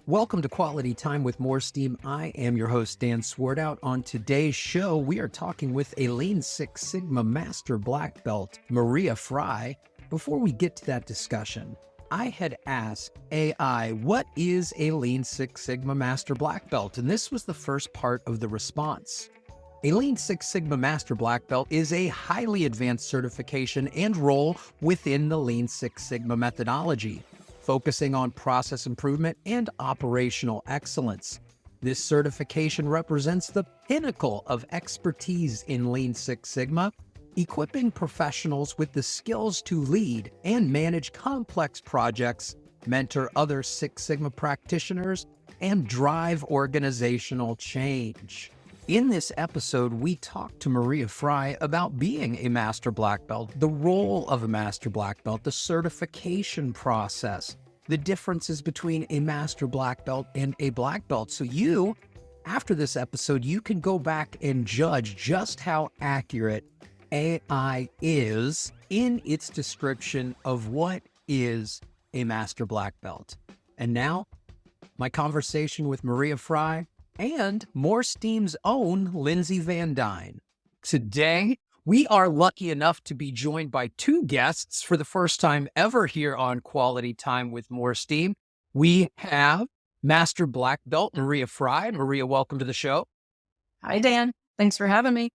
Welcome to Quality Time with MoreSteam. I am your host, Dan Swartout. On today's show, we are talking with a Lean Six Sigma Master Black Belt, Maria Fry. Before we get to that discussion, I had asked AI, what is a Lean Six Sigma Master Black Belt? And this was the first part of the response. A Lean Six Sigma Master Black Belt is a highly advanced certification and role within the Lean Six Sigma methodology, focusing on process improvement and operational excellence. This certification represents the pinnacle of expertise in Lean Six Sigma, equipping professionals with the skills to lead and manage complex projects, mentor other Six Sigma practitioners, and drive organizational change. In this episode, we talked to Maria Fry about being a Master Black Belt, the role of a Master Black Belt, the certification process, the differences between a Master Black Belt and a Black Belt. So you, after this episode, you can go back and judge just how accurate AI is in its description of what is a Master Black Belt. And now, my conversation with Maria Fry and MoreSteam's own Lindsay Van Dyne. Today, we are lucky enough to be joined by two guests for the first time ever here on Quality Time with MoreSteam. We have Master Black Belt Maria Fry. Maria, welcome to the show. Hi, Dan. Thanks for having me.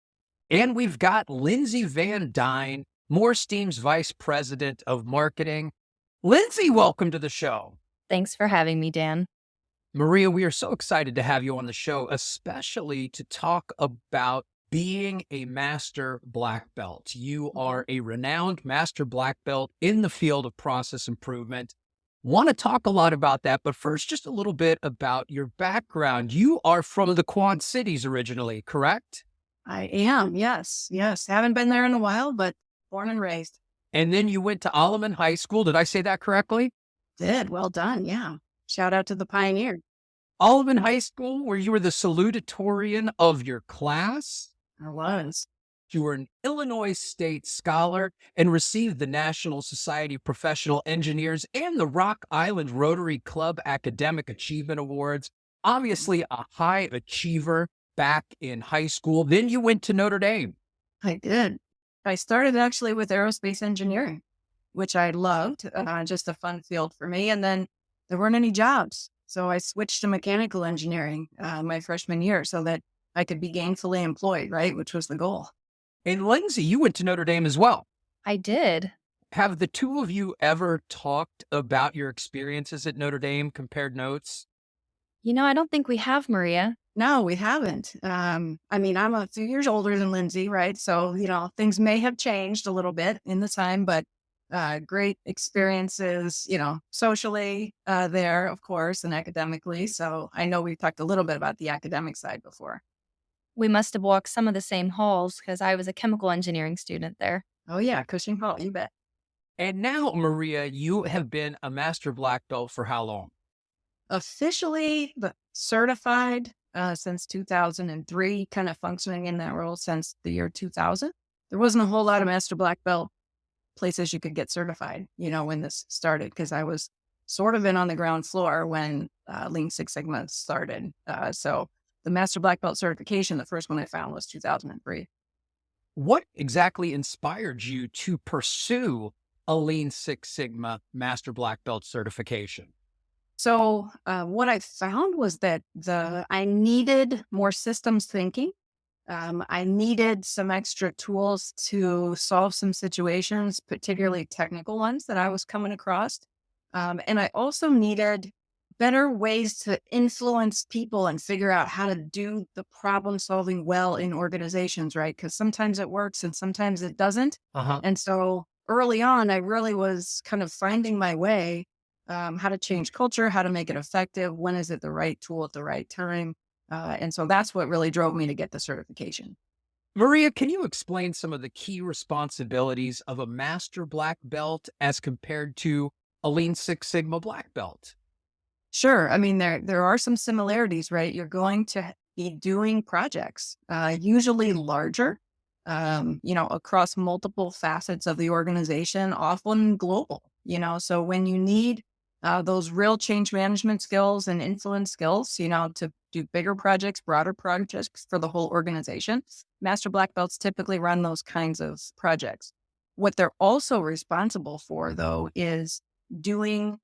And we've got Lindsay Van Dyne, MoreSteam's Vice President of Marketing. Lindsay, welcome to the show. Thanks for having me, Dan. Maria, we are so excited to have you on the show, especially to talk about being a Master Black Belt. You are a renowned Master Black Belt in the field of process improvement. Want to talk a lot about that, but first, just a little bit about your background. You are from the Quad Cities originally, correct? I am. Yes. Haven't been there in a while, but born and raised. And then you went to Alleman High School. Did I say that correctly? Did. Well done. Yeah. Shout out to the pioneer. Alleman High School, where you were the salutatorian of your class? I was. You were an Illinois State Scholar and received the National Society of Professional Engineers and the Rock Island Rotary Club Academic Achievement Awards. Obviously a high achiever back in high school. Then you went to Notre Dame. I did. I started actually with aerospace engineering, which I loved, just a fun field for me. And then there weren't any jobs. So I switched to mechanical engineering my freshman year so that I could be gainfully employed, right? Which was the goal. And Lindsay, you went to Notre Dame as well. I did. Have the two of you ever talked about your experiences at Notre Dame, compared notes? I don't think we have, Maria. No, we haven't. I'm a few years older than Lindsay, right? So, things may have changed a little bit in the time, but great experiences, socially there, of course, and academically. So I know we've talked a little bit about the academic side before. We must have walked some of the same halls because I was a chemical engineering student there. Oh, yeah. Cushing Hall, you bet. And now, Maria, you have been a Master Black Belt for how long? Officially certified since 2003, kind of functioning in that role since the year 2000. There wasn't a whole lot of Master Black Belt places you could get certified, when this started, because I was sort of in on the ground floor when Lean Six Sigma started. So the Master Black Belt certification, the first one I found was 2003. What exactly inspired you to pursue a Lean Six Sigma Master Black Belt certification? So what I found was that I needed more systems thinking. I needed some extra tools to solve some situations, particularly technical ones that I was coming across. And I also needed better ways to influence people and figure out how to do the problem solving well in organizations, right? Because sometimes it works and sometimes it doesn't. And so early on, I really was kind of finding my way, how to change culture, how to make it effective. When is it the right tool at the right time? And so that's what really drove me to get the certification. Maria, can you explain some of the key responsibilities of a Master Black Belt as compared to a Lean Six Sigma Black Belt? Sure. I mean, there are some similarities, right? You're going to be doing projects, usually larger, across multiple facets of the organization, often global, so when you need those real change management skills and influence skills, to do bigger projects, broader projects for the whole organization. Master Black Belts typically run those kinds of projects. What they're also responsible for, though, is doing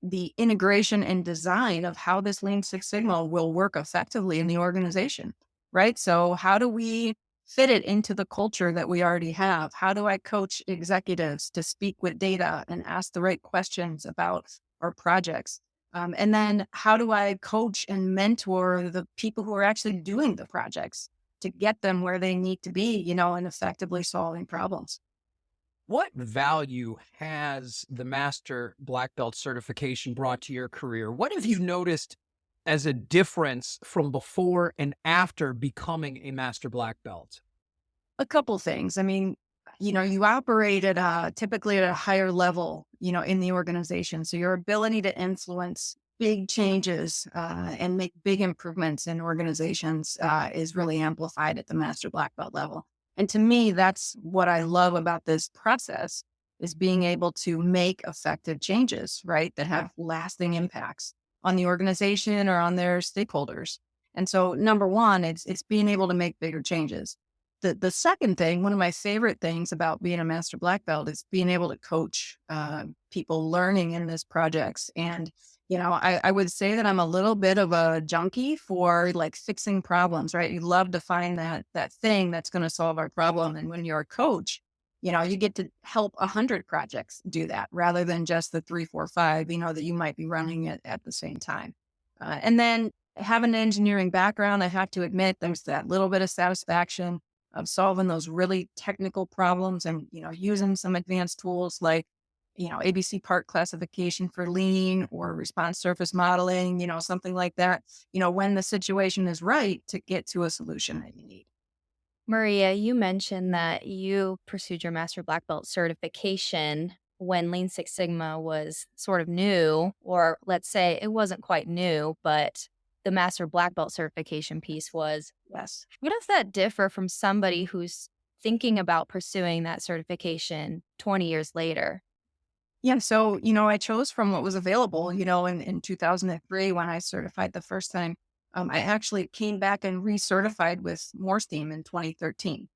the integration and design of how this Lean Six Sigma will work effectively in the organization, right? So how do we fit it into the culture that we already have? How do I coach executives to speak with data and ask the right questions about our projects? And then how do I coach and mentor the people who are actually doing the projects to get them where they need to be, and effectively solving problems? What value has the Master Black Belt certification brought to your career? What have you noticed as a difference from before and after becoming a Master Black Belt? A couple things. I mean, you operate at typically at a higher level, in the organization. So your ability to influence big changes and make big improvements in organizations is really amplified at the Master Black Belt level. And to me, that's what I love about this process is being able to make effective changes, right? That have lasting impacts on the organization or on their stakeholders. And so number one, it's being able to make bigger changes. The second thing, one of my favorite things about being a Master Black Belt is being able to coach people learning in this projects. And, I would say that I'm a little bit of a junkie for like fixing problems, right? You love to find that thing that's going to solve our problem. And when you're a coach, you get to help 100 projects do that rather than just the 3, 4, 5, that you might be running at the same time. And then having an engineering background, I have to admit, there's that little bit of satisfaction of solving those really technical problems and, using some advanced tools like, ABC part classification for lean or response surface modeling, something like that, when the situation is right to get to a solution that you need. Maria, you mentioned that you pursued your Master Black Belt certification when Lean Six Sigma was sort of new, or let's say it wasn't quite new, but the Master Black Belt certification piece was. Yes. How does that differ from somebody who's thinking about pursuing that certification 20 years later? Yeah. So, I chose from what was available, in 2003 when I certified the first time. I actually came back and recertified with MoreSteam in 2013.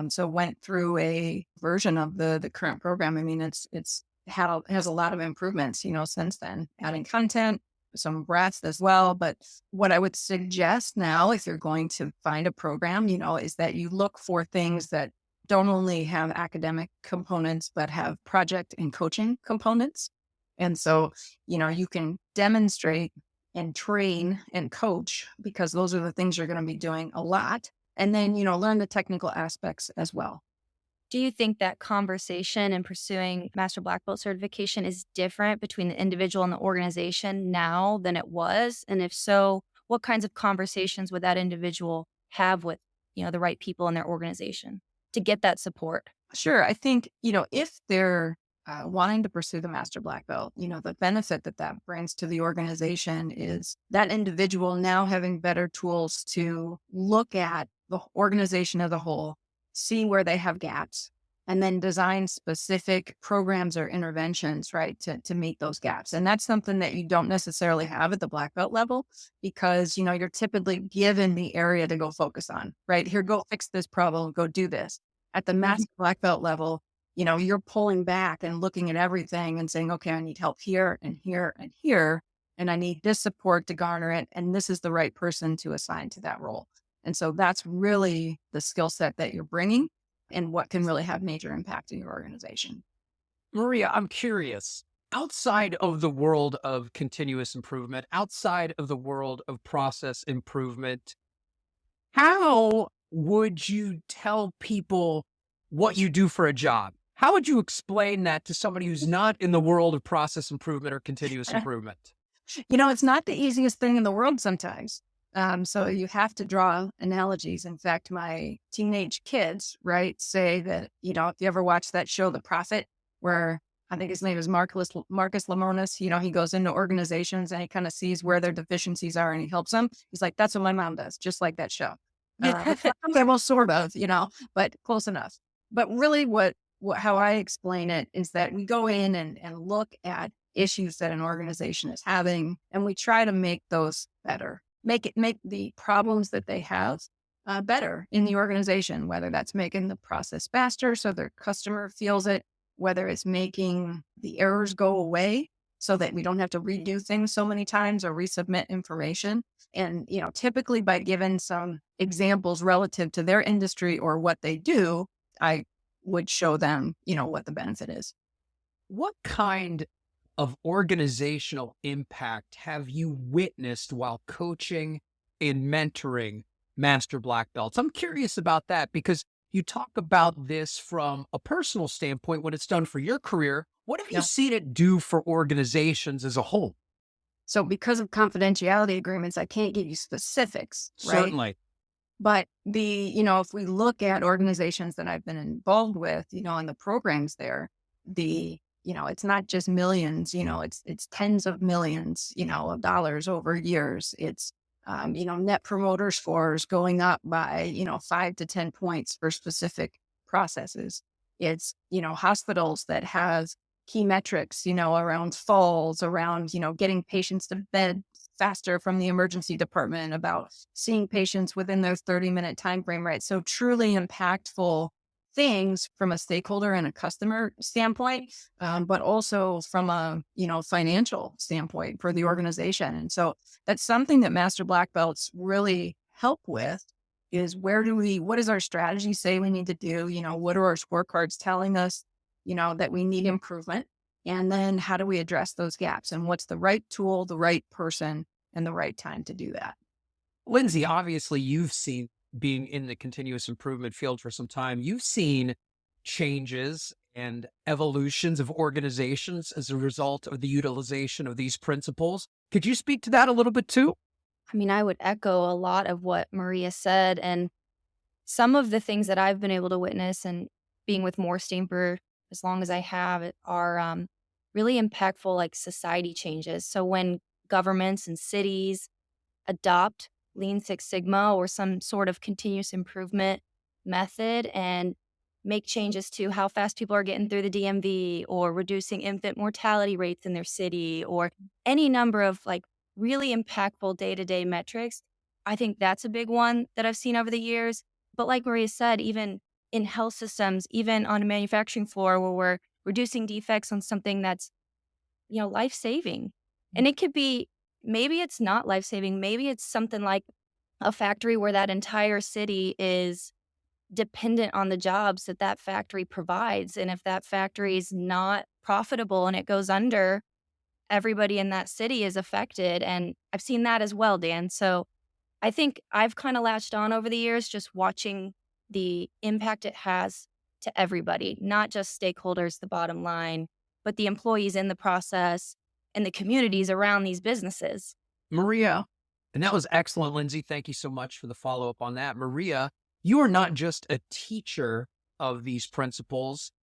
So went through a version of the current program. I mean, has a lot of improvements, since then, adding content, some breadth as well. But what I would suggest now, if you're going to find a program, is that you look for things that don't only have academic components, but have project and coaching components. And so, you can demonstrate and train and coach because those are the things you're going to be doing a lot. And then, learn the technical aspects as well. Do you think that conversation and pursuing Master Black Belt certification is different between the individual and the organization now than it was? And if so, what kinds of conversations would that individual have with, the right people in their organization to get that support? Sure. I think, if they're wanting to pursue the Master Black Belt, the benefit that brings to the organization is that individual now having better tools to look at the organization as a whole, see where they have gaps, and then design specific programs or interventions, right, to meet those gaps. And that's something that you don't necessarily have at the Black Belt level because, you're typically given the area to go focus on, right? Here, go fix this problem, go do this. At the Master Black Belt level, you're pulling back and looking at everything and saying, okay, I need help here and here and here, and I need this support to garner it. And this is the right person to assign to that role. And so that's really the skill set that you're bringing and what can really have major impact in your organization. Maria, I'm curious. Outside of the world of continuous improvement, outside of the world of process improvement, how would you tell people what you do for a job? How would you explain that to somebody who's not in the world of process improvement or continuous improvement? It's not the easiest thing in the world sometimes. So you have to draw analogies. In fact, my teenage kids, right, say that, if you ever watch that show, The Prophet, where I think his name is Marcus Lemonis, he goes into organizations and he kind of sees where their deficiencies are and he helps them. He's like, that's what my mom does, just like that show. Okay, well, sort of, but close enough. But really how I explain it is that we go in and look at issues that an organization is having, and we try to make those better, make the problems that they have better in the organization, whether that's making the process faster so their customer feels it, whether it's making the errors go away so that we don't have to redo things so many times or resubmit information. And, typically by giving some examples relative to their industry or what they do, I would show them, what the benefit is. What kind of organizational impact have you witnessed while coaching and mentoring master black belts? I'm curious about that because you talk about this from a personal standpoint when it's done for your career. What have you Yeah. seen it do for organizations as a whole? So because of confidentiality agreements, I can't give you specifics, right? Certainly. But if we look at organizations that I've been involved with, and the programs there, it's not just millions, it's tens of millions, of dollars over years. It's, net promoter scores going up by, 5 to 10 points for specific processes. It's, hospitals that have key metrics, around falls, around, getting patients to bed faster from the emergency department, about seeing patients within their 30-minute time frame, right? So truly impactful things from a stakeholder and a customer standpoint, but also from a, financial standpoint for the organization. And so that's something that Master Black Belts really help with is what does our strategy say we need to do? What are our scorecards telling us, that we need improvement? And then how do we address those gaps? And what's the right tool, the right person, and the right time to do that? Lindsay, obviously, you've seen being in the continuous improvement field for some time, you've seen changes and evolutions of organizations as a result of the utilization of these principles. Could you speak to that a little bit too? I mean, I would echo a lot of what Maria said. And some of the things that I've been able to witness and being with MoreSteam for as long as I have are really impactful, like society changes. So when governments and cities adopt Lean Six Sigma or some sort of continuous improvement method and make changes to how fast people are getting through the DMV or reducing infant mortality rates in their city or any number of like really impactful day-to-day metrics. I think that's a big one that I've seen over the years. But like Maria said, even in health systems, even on a manufacturing floor where we're reducing defects on something that's, life-saving. And it could be, maybe it's not life-saving. Maybe it's something like a factory where that entire city is dependent on the jobs that that factory provides. And if that factory is not profitable and it goes under, everybody in that city is affected. And I've seen that as well, Dan. So I think I've kind of latched on over the years, just watching the impact it has to everybody, not just stakeholders, the bottom line, but the employees in the process and the communities around these businesses. Maria, and that was excellent, Lindsay. Thank you so much for the follow up on that. Maria, you are not just a teacher of these principles,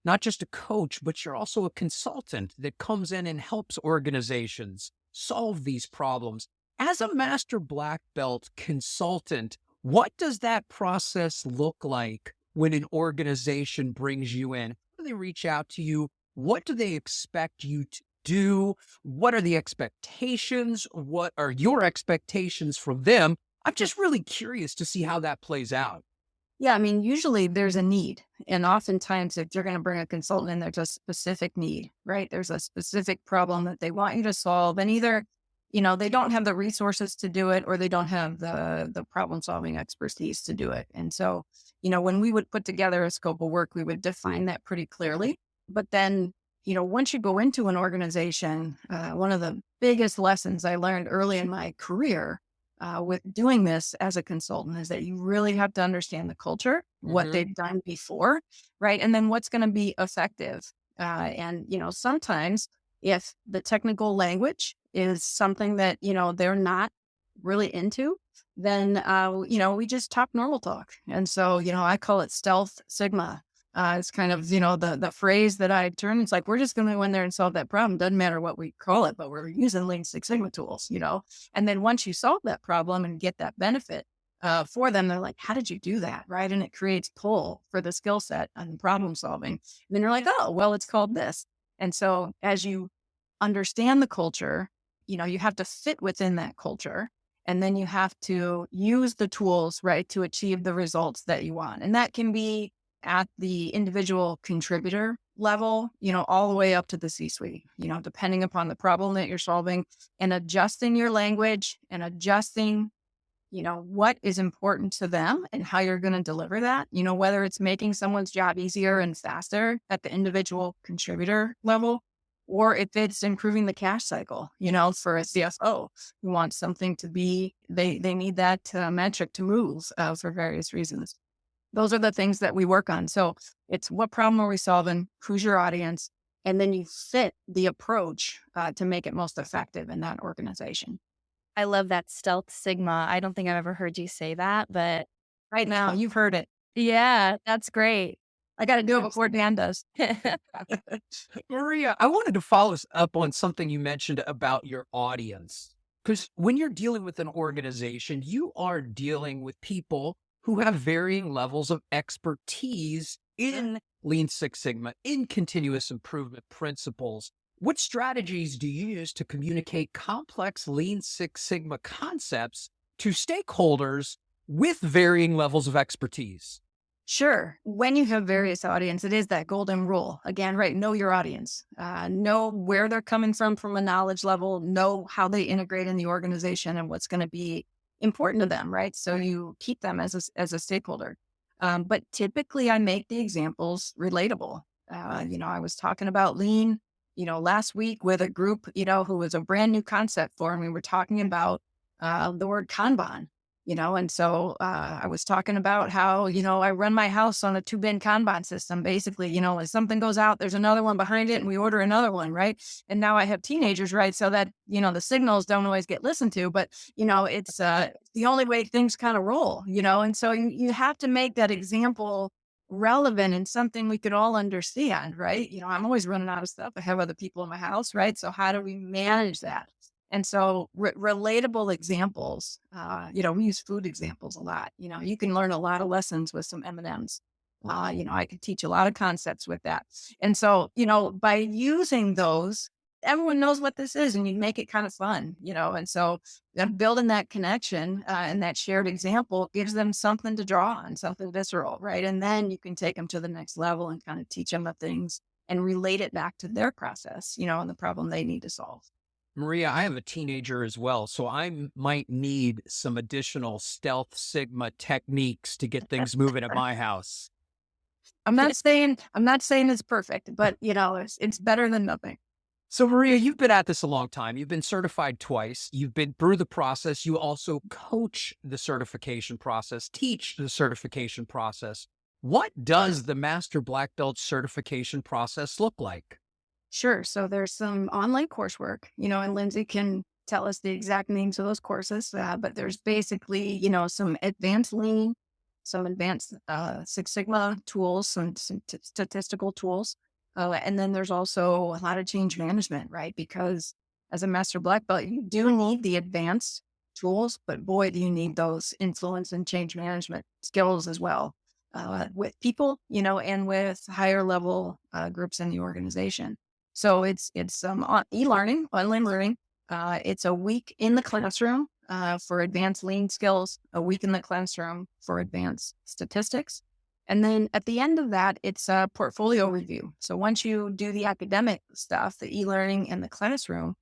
not just a coach, but you're also a consultant that comes in and helps organizations solve these problems. As a master black belt consultant, what does that process look like when an organization brings you in? How do they reach out to you? What do they expect you to do? What are the expectations? What are your expectations from them? I'm just really curious to see how that plays out. Yeah, I mean, usually there's a need. And oftentimes, if you're going to bring a consultant in, there's a specific need, right? There's a specific problem that they want you to solve. And either, they don't have the resources to do it or they don't have the problem solving expertise to do it. And so, when we would put together a scope of work, we would define that pretty clearly. But then, once you go into an organization, one of the biggest lessons I learned early in my career with doing this as a consultant is that you really have to understand the culture, what they've done before, right? And then what's going to be effective. And, sometimes if the technical language is something that, they're not really into, then, we just talk normal talk. And so, I call it stealth Sigma. It's kind of, the phrase that I turn, it's like, we're just going to go in there and solve that problem. Doesn't matter what we call it, but we're using Lean Six Sigma tools, and then once you solve that problem and get that benefit for them, they're like, how did you do that? Right. And it creates pull for the skill set and problem solving. And then you're like, oh, well, it's called this. And so as you understand the culture, you have to fit within that culture. And then you have to use the tools, right, to achieve the results that you want. And that can be at the individual contributor level, all the way up to the C-suite, depending upon the problem that you're solving, and adjusting your language and adjusting, what is important to them and how you're going to deliver that, whether it's making someone's job easier and faster at the individual contributor level, or if it's improving the cash cycle, for a CFO who wants something to be, they need that metric to move for various reasons. Those are the things that we work on. So it's what problem are we solving? Who's your audience? And then you fit the approach to make it most effective in that organization. I love that stealth sigma. I don't think I've ever heard you say that, but right now you've heard it. Yeah, that's great. I got to do it before Dan does. Maria, I wanted to follow up on something you mentioned about your audience. Because when you're dealing with an organization, you are dealing with people who have varying levels of expertise in Lean Six Sigma, in continuous improvement principles. What strategies do you use to communicate complex Lean Six Sigma concepts to stakeholders with varying levels of expertise? Sure. When you have various audience, it is that golden rule. Again, right? Know your audience. Know where they're coming from a knowledge level. Know how they integrate in the organization and what's going to be important to them, right? So you keep them as a stakeholder. But typically, I make the examples relatable. I was talking about lean, last week with a group, who was a brand new concept for, and we were talking about the word Kanban. And so I was talking about how, I run my house on a 2-bin Kanban system. Basically, when something goes out, there's another one behind it and we order another one, right? And now I have teenagers, right? So that, the signals don't always get listened to, but, it's the only way things kind of roll, and so you have to make that example relevant and something we could all understand, right? I'm always running out of stuff. I have other people in my house, right? So how do we manage that? And so relatable examples, we use food examples a lot. You can learn a lot of lessons with some M&Ms. I could teach a lot of concepts with that. And so, by using those, everyone knows what this is and you make it kind of fun, and so building that connection and that shared example gives them something to draw on, something visceral, right? And then you can take them to the next level and kind of teach them the things and relate it back to their process, and the problem they need to solve. Maria, I have a teenager as well, so I might need some additional stealth sigma techniques to get things moving at my house. I'm not saying it's perfect, but it's better than nothing. So Maria, you've been at this a long time. You've been certified twice. You've been through the process. You also coach the certification process, teach the certification process. What does the Master Black Belt certification process look like? Sure. So there's some online coursework, and Lindsay can tell us the exact names of those courses, but there's basically, some advanced lean, some advanced Six Sigma tools, some statistical tools. And then there's also a lot of change management, right? Because as a Master Black Belt, you do need the advanced tools, but boy, do you need those influence and change management skills as well with people, and with higher level groups in the organization. So it's e-learning, online learning. It's a week in the classroom for advanced lean skills, a week in the classroom for advanced statistics. And then at the end of that, it's a portfolio review. So once you do the academic stuff, the e-learning and the classroom,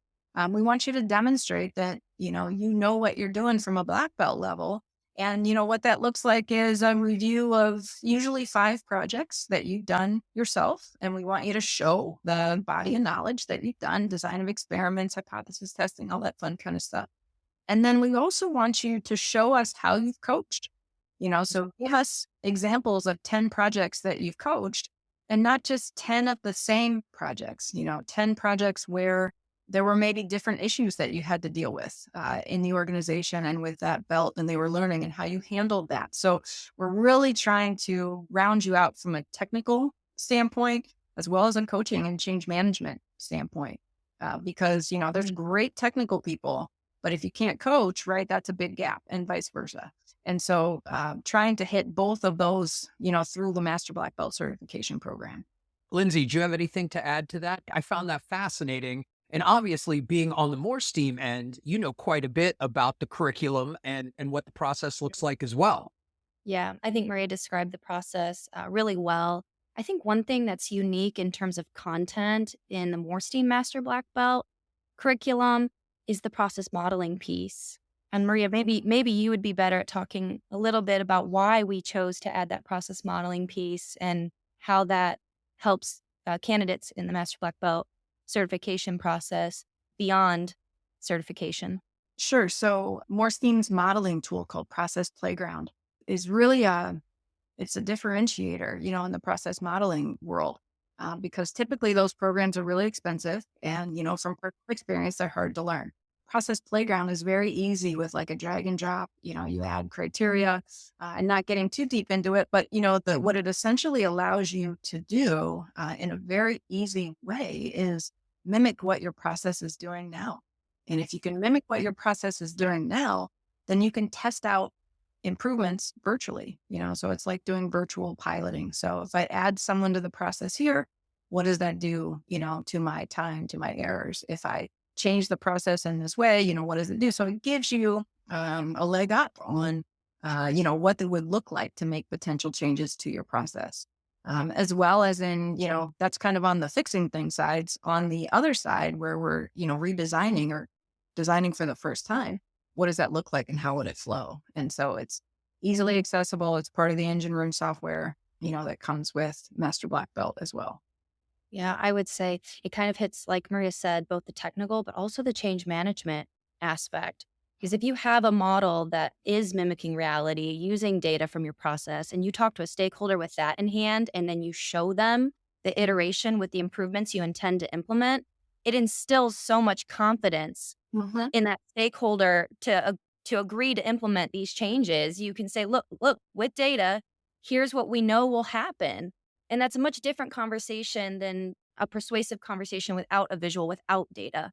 we want you to demonstrate that, you know what you're doing from a black belt level. And, what that looks like is a review of usually 5 projects that you've done yourself. And we want you to show the body of knowledge that you've done, design of experiments, hypothesis testing, all that fun kind of stuff. And then we also want you to show us how you've coached, so give us examples of 10 projects that you've coached and not just 10 of the same projects, 10 projects where there were maybe different issues that you had to deal with in the organization and with that belt, and they were learning and how you handled that. So we're really trying to round you out from a technical standpoint, as well as a coaching and change management standpoint, because, there's great technical people, but if you can't coach, right, that's a big gap, and vice versa. And so trying to hit both of those, through the Master Black Belt certification program. Lindsay, do you have anything to add to that? I found that fascinating. And obviously, being on the MoreSteam end, you know quite a bit about the curriculum and what the process looks like as well. Yeah, I think Maria described the process really well. I think one thing that's unique in terms of content in the Morstein Master Black Belt curriculum is the process modeling piece. And Maria, maybe you would be better at talking a little bit about why we chose to add that process modeling piece and how that helps candidates in the Master Black Belt certification process beyond certification. Sure. So Morstein's modeling tool called Process Playground is really it's a differentiator, in the process modeling world, because typically those programs are really expensive and, from personal experience, they're hard to learn. Process Playground is very easy with like a drag and drop, you add criteria and not getting too deep into it, but, what it essentially allows you to do in a very easy way is mimic what your process is doing now. And if you can mimic what your process is doing now, then you can test out improvements virtually, so it's like doing virtual piloting. So if I add someone to the process here, what does that do, to my time, to my errors? If I change the process in this way, what does it do? So it gives you a leg up on, what it would look like to make potential changes to your process. As well as in, that's kind of on the fixing things sides. On the other side, where we're, redesigning or designing for the first time, what does that look like and how would it flow? And so it's easily accessible. It's part of the engine room software, that comes with Master Black Belt as well. Yeah, I would say it kind of hits, like Maria said, both the technical, but also the change management aspect. Because if you have a model that is mimicking reality, using data from your process, and you talk to a stakeholder with that in hand, and then you show them the iteration with the improvements you intend to implement, it instills so much confidence Mhm. in that stakeholder to agree to implement these changes. You can say, look, with data, here's what we know will happen. And that's a much different conversation than a persuasive conversation without a visual, without data.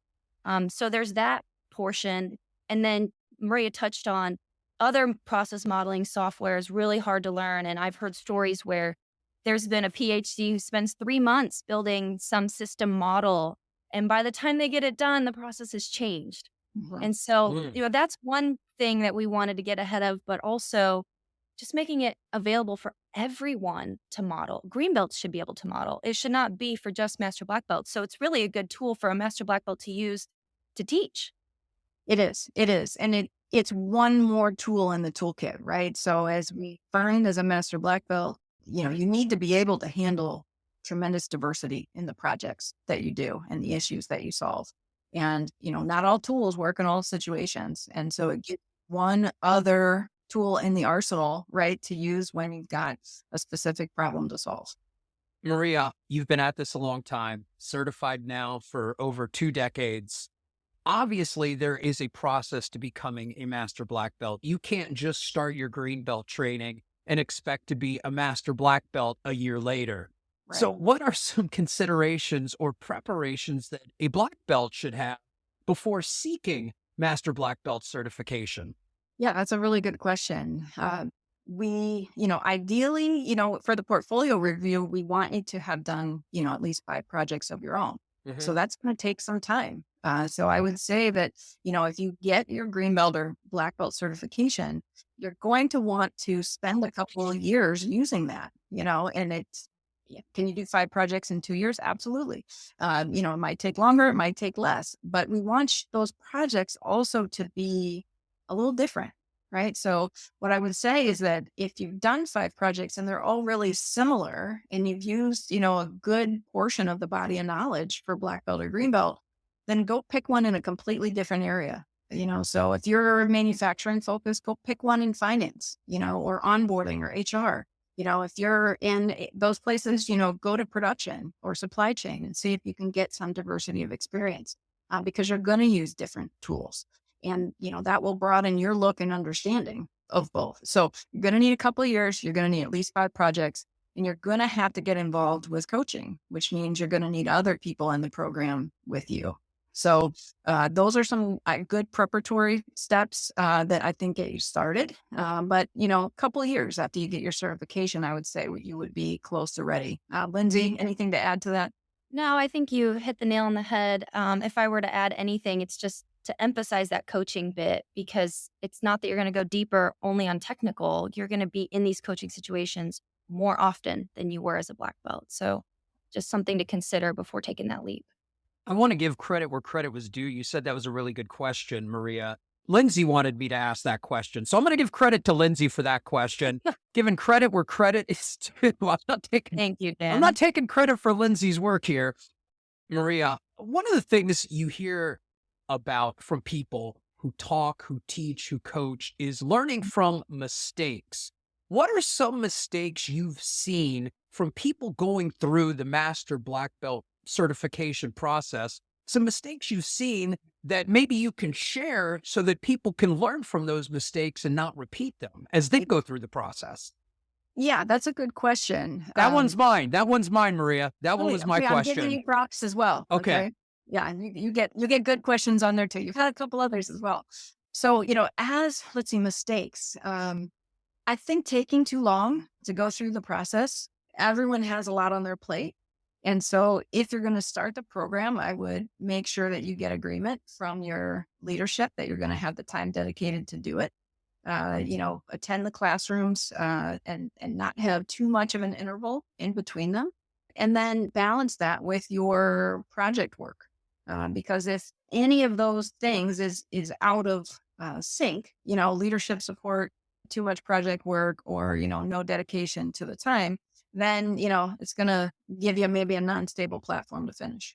So there's that portion. And then Maria touched on other process modeling software is really hard to learn. And I've heard stories where there's been a PhD who spends 3 months building some system model. And by the time they get it done, the process has changed. Mhm. And so, Mm. that's one thing that we wanted to get ahead of, but also just making it available for everyone to model. Green belts should be able to model. It should not be for just master black belts. So it's really a good tool for a master black belt to use to teach. It is. It is. And it's one more tool in the toolkit, right? So as we find as a Master Black Belt, you need to be able to handle tremendous diversity in the projects that you do and the issues that you solve. And, not all tools work in all situations. And so it gives one other tool in the arsenal, right, to use when you've got a specific problem to solve. Maria, you've been at this a long time, certified now for over 2 decades. Obviously, there is a process to becoming a master black belt. You can't just start your green belt training and expect to be a master black belt a year later. So, Right. what are some considerations or preparations that a black belt should have before seeking master black belt certification? Yeah, that's a really good question. Ideally, for the portfolio review, we want you to have done, at least 5 projects of your own. So Mhm. that's going to take some time. So I would say that, if you get your green belt or black belt certification, you're going to want to spend a couple of years using that, and it's, yeah, can you do 5 projects in 2 years? Absolutely. It might take longer, it might take less, but we want those projects also to be a little different, right? So what I would say is that if you've done 5 projects and they're all really similar and you've used, a good portion of the body of knowledge for black belt or green belt, then go pick one in a completely different area. So if you're manufacturing focused, go pick one in finance, or onboarding or HR. If you're in those places, go to production or supply chain and see if you can get some diversity of experience, because you're going to use different tools. And, that will broaden your look and understanding of both. So you're going to need a couple of years. You're going to need at least 5 projects, and you're going to have to get involved with coaching, which means you're going to need other people in the program with you. So those are some good preparatory steps that I think get you started. But, a couple of years after you get your certification, I would say you would be close to ready. Lindsay, anything to add to that? No, I think you hit the nail on the head. If I were to add anything, it's just to emphasize that coaching bit, because it's not that you're going to go deeper only on technical. You're going to be in these coaching situations more often than you were as a black belt. So just something to consider before taking that leap. I want to give credit where credit was due. You said that was a really good question, Maria. Lindsay wanted me to ask that question. So I'm going to give credit to Lindsay for that question. Giving credit where credit is due. Thank you, Dan. I'm not taking credit for Lindsay's work here. Maria, one of the things you hear about from people who talk, who teach, who coach is learning from mistakes. What are some mistakes you've seen from people going through the Master Black Belt certification process? Some mistakes you've seen that maybe you can share so that people can learn from those mistakes and not repeat them as they go through the process? Yeah, that's a good question. That one's mine. That one's mine, Maria. That one was my I'm giving question. you props as well. Okay. Yeah, and you get good questions on there too. You've had a couple others as well. So, let's see, mistakes. I think taking too long to go through the process, everyone has a lot on their plate. And so if you're going to start the program, I would make sure that you get agreement from your leadership that you're going to have the time dedicated to do it. Attend the classrooms and not have too much of an interval in between them. And then balance that with your project work. Because if any of those things is out of sync, leadership support, too much project work, or, no dedication to the time, then, it's going to give you maybe a non-stable platform to finish.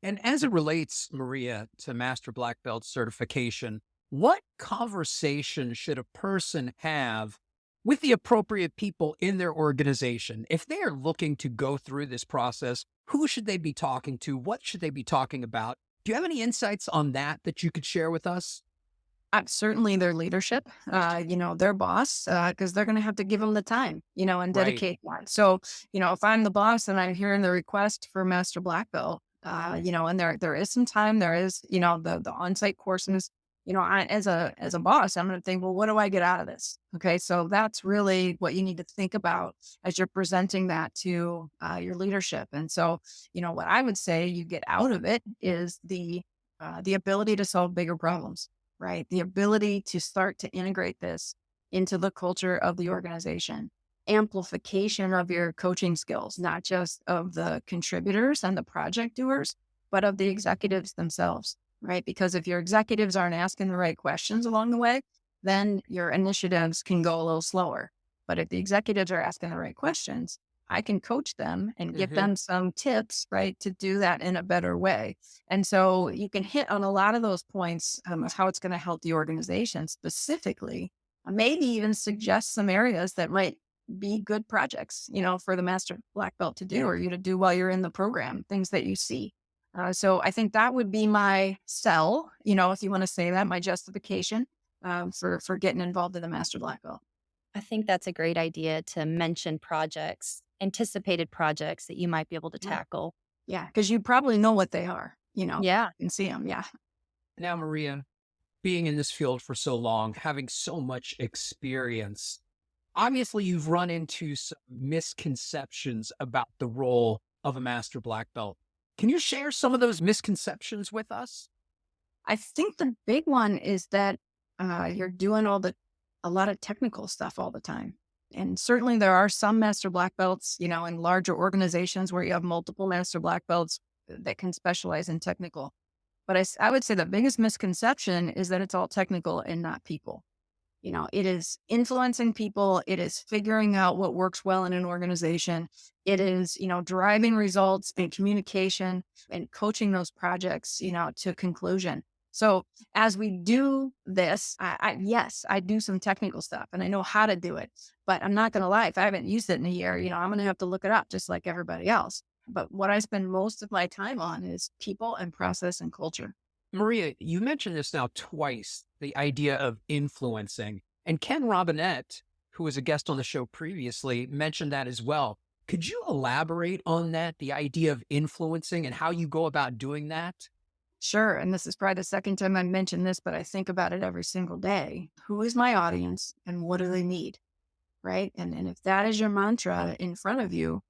And as it relates, Maria, to Master Black Belt certification, what conversation should a person have with the appropriate people in their organization? If they are looking to go through this process, who should they be talking to? What should they be talking about? Do you have any insights on that you could share with us? Certainly their leadership, their boss, because they're going to have to give them the time, and dedicate one. So, if I'm the boss and I'm hearing the request for Master Black Belt, and there is some time, there is, the on-site courses, as a boss, I'm going to think, well, what do I get out of this? Okay. So that's really what you need to think about as you're presenting that to your leadership. And so, what I would say you get out of it is the ability to solve bigger problems. Right? The ability to start to integrate this into the culture of the organization, amplification of your coaching skills, not just of the contributors and the project doers, but of the executives themselves, right? Because if your executives aren't asking the right questions along the way, then your initiatives can go a little slower. But if the executives are asking the right questions, I can coach them and give them some tips, right, to do that in a better way. And so you can hit on a lot of those points of how it's going to help the organization specifically, maybe even suggest some areas that might be good projects, for the Master Black Belt to do, or you to do while you're in the program, things that you see. So I think that would be my sell, if you want to say that, my justification for getting involved in the Master Black Belt. I think that's a great idea to mention projects, anticipated projects that you might be able to tackle. Yeah, because you probably know what they are, Yeah. and see them. Yeah. Now, Maria, being in this field for so long, having so much experience, obviously you've run into some misconceptions about the role of a Master Black Belt. Can you share some of those misconceptions with us? I think the big one is that you're doing a lot of technical stuff all the time. And certainly there are some Master Black Belts, in larger organizations where you have multiple Master Black Belts that can specialize in technical. But I would say the biggest misconception is that it's all technical and not people. It is influencing people. It is figuring out what works well in an organization. It is, driving results and communication and coaching those projects, to conclusion. So as we do this, yes, I do some technical stuff and I know how to do it, but I'm not going to lie. If I haven't used it in a year, I'm going to have to look it up just like everybody else. But what I spend most of my time on is people and process and culture. Maria, you mentioned this now twice, the idea of influencing. And Ken Robinette, who was a guest on the show previously, mentioned that as well. Could you elaborate on that, the idea of influencing and how you go about doing that? Sure. And this is probably the second time I mentioned this, but I think about it every single day. Who is my audience and what do they need? Right. And if that is your mantra in front of you,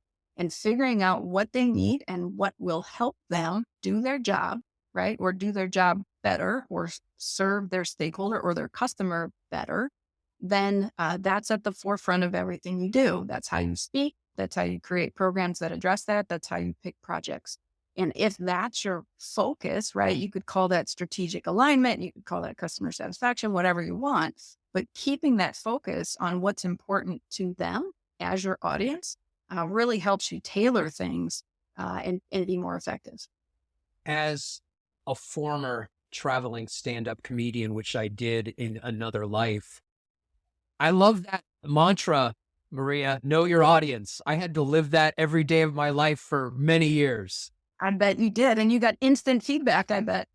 and figuring out what they need and what will help them do their job, right? Or do their job better or serve their stakeholder or their customer better, then that's at the forefront of everything you do. That's how you speak. That's how you create programs that address that. That's how you pick projects. And if that's your focus, right, you could call that strategic alignment. You could call that customer satisfaction, whatever you want. But keeping that focus on what's important to them as your audience really helps you tailor things and be more effective. As a former traveling stand-up comedian, which I did in another life, I love that mantra, Maria, know your audience. I had to live that every day of my life for many years. I bet you did. And you got instant feedback, I bet.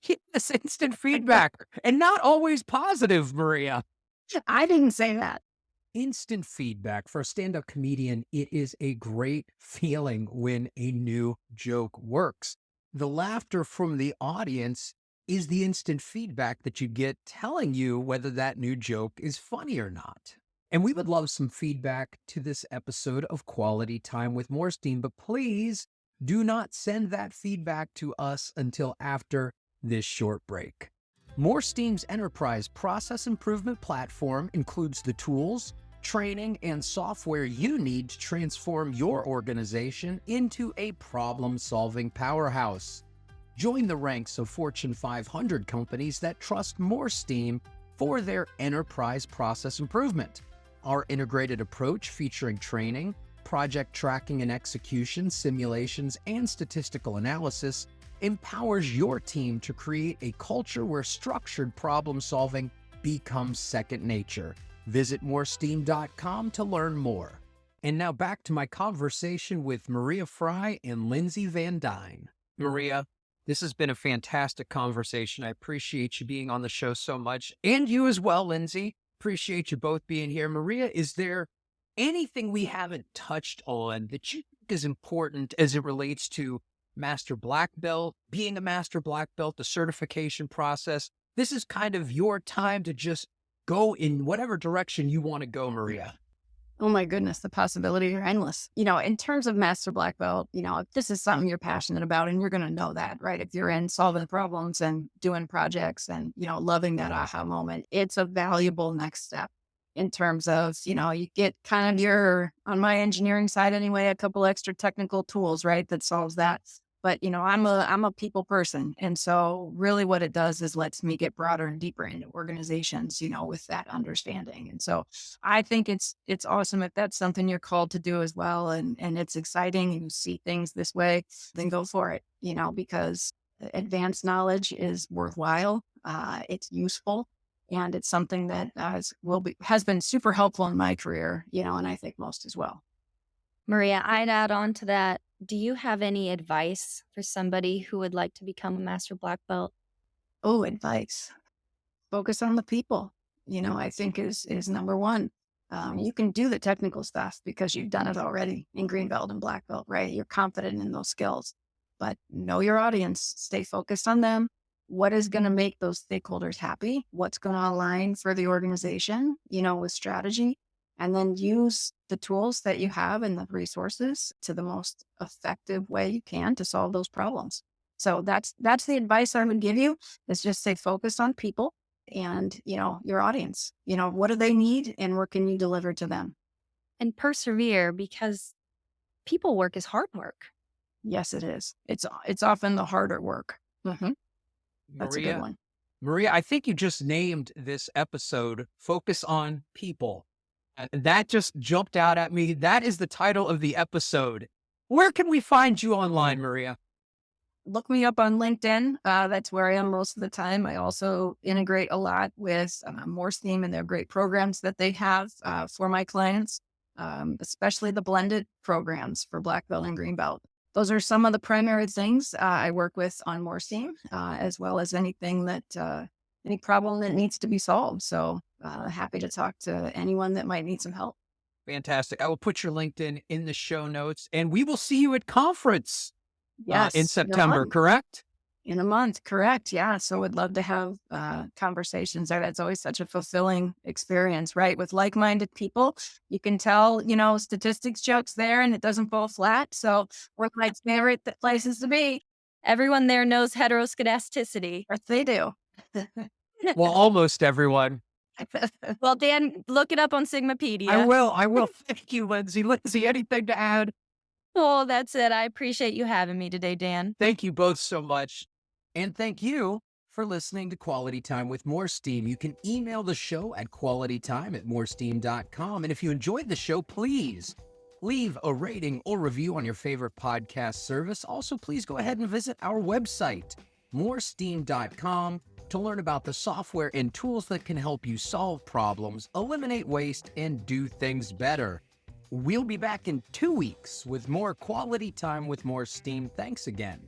Yes, instant feedback. And not always positive, Maria. I didn't say that. Instant feedback for a stand-up comedian, it is a great feeling when a new joke works. The laughter from the audience is the instant feedback that you get telling you whether that new joke is funny or not. And we would love some feedback to this episode of Quality Time with MoreSteam, but please do not send that feedback to us until after this short break. MoreSteam's enterprise process improvement platform includes the tools, training, and software you need to transform your organization into a problem-solving powerhouse. Join the ranks of Fortune 500 companies that trust MoreSteam for their enterprise process improvement. Our integrated approach featuring training, project tracking and execution, simulations, and statistical analysis empowers your team to create a culture where structured problem-solving becomes second nature. Visit moresteam.com to learn more. And now back to my conversation with Maria Fry and Lindsay Van Dyne. Maria, this has been a fantastic conversation. I appreciate you being on the show so much. And you as well, Lindsay. Appreciate you both being here. Maria, is there anything we haven't touched on that you think is important as it relates to Master Black Belt, being a Master Black Belt, the certification process? This is kind of your time to just go in whatever direction you want to go, Maria. Oh my goodness, the possibilities are endless. In terms of Master Black Belt, if this is something you're passionate about, and you're going to know that, right? If you're in solving problems and doing projects and, loving that aha moment, it's a valuable next step in terms of, you get kind of on my engineering side anyway, a couple extra technical tools, right? That solves that. But, I'm a people person. And so really what it does is lets me get broader and deeper into organizations, with that understanding. And so I think it's awesome if that's something you're called to do as well. And it's exciting and you see things this way, then go for it, because advanced knowledge is worthwhile. It's useful. And it's something that has been super helpful in my career, and I think most as well. Maria, I'd add on to that. Do you have any advice for somebody who would like to become a Master Black Belt? Oh, advice. Focus on the people, I think is number one. You can do the technical stuff because you've done it already in Green Belt and Black Belt, right? You're confident in those skills, but know your audience, stay focused on them. What is going to make those stakeholders happy? What's going to align for the organization, with strategy? And then use the tools that you have and the resources to the most effective way you can to solve those problems. So that's the advice I would give you, is just stay focused on people and, your audience. What do they need and what can you deliver to them? And persevere, because people work is hard work. Yes, it is. It's often the harder work. Mm-hmm. That's a good one. Maria, I think you just named this episode, Focus on People. And that just jumped out at me. That is the title of the episode. Where can we find you online, Maria? Look me up on LinkedIn. That's where I am most of the time. I also integrate a lot with MoreSteam and their great programs that they have for my clients, especially the blended programs for Black Belt and Green Belt. Those are some of the primary things I work with on MoreSteam, as well as anything that any problem that needs to be solved. So happy to talk to anyone that might need some help. Fantastic. I will put your LinkedIn in the show notes, and we will see you at conference in September, correct? In a month, correct. Yeah. So would love to have conversations there. That's always such a fulfilling experience, right? With like-minded people, you can tell, statistics jokes there and it doesn't fall flat. So we're my favorite places to be. Everyone there knows heteroscedasticity. Yes, they do. Well, almost everyone. Well, Dan, look it up on Sigmapedia. I will. Thank you, Lindsay. Lindsay, anything to add? Oh, that's it. I appreciate you having me today, Dan. Thank you both so much. And thank you for listening to Quality Time with MoreSteam. You can email the show at qualitytime@moresteam.com. And if you enjoyed the show, please leave a rating or review on your favorite podcast service. Also, please go ahead and visit our website, moresteam.com, to learn about the software and tools that can help you solve problems, eliminate waste, and do things better. We'll be back in 2 weeks with more Quality Time with MoreSteam. Thanks again.